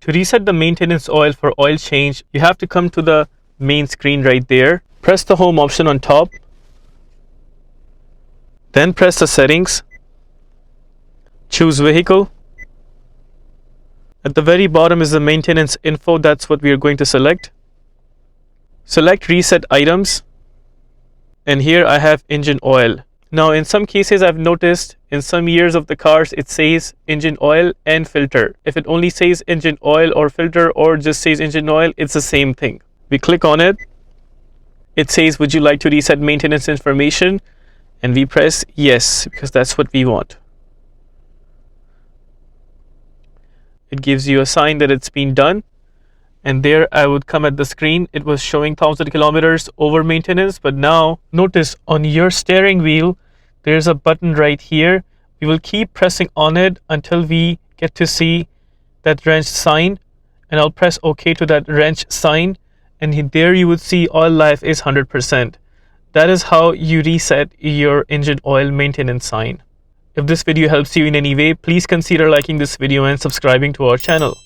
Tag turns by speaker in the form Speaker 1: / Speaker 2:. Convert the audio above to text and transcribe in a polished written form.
Speaker 1: To reset the maintenance oil for oil change, you have to come to the main screen right there. Press the home option on top. Then press the settings. Choose vehicle. At the very bottom is the maintenance info. That's what we are going to select. Select reset items. And here I have engine oil. Now in some cases I've noticed in some years of the cars it says engine oil and filter. If it only says engine oil or filter or just says engine oil, it's the same thing. We click on it. It says, would you like to reset maintenance information? And we press yes, because that's what we want. It gives you a sign that it's been done. And there I would come at the screen. It was showing 1,000 kilometers over maintenance. But now notice on your steering wheel, there's a button right here. We will keep pressing on it until we get to see that wrench sign. And I'll press OK to that wrench sign. And there you would see oil life is 100%. That is how you reset your engine oil maintenance sign. If this video helps you in any way, please consider liking this video and subscribing to our channel.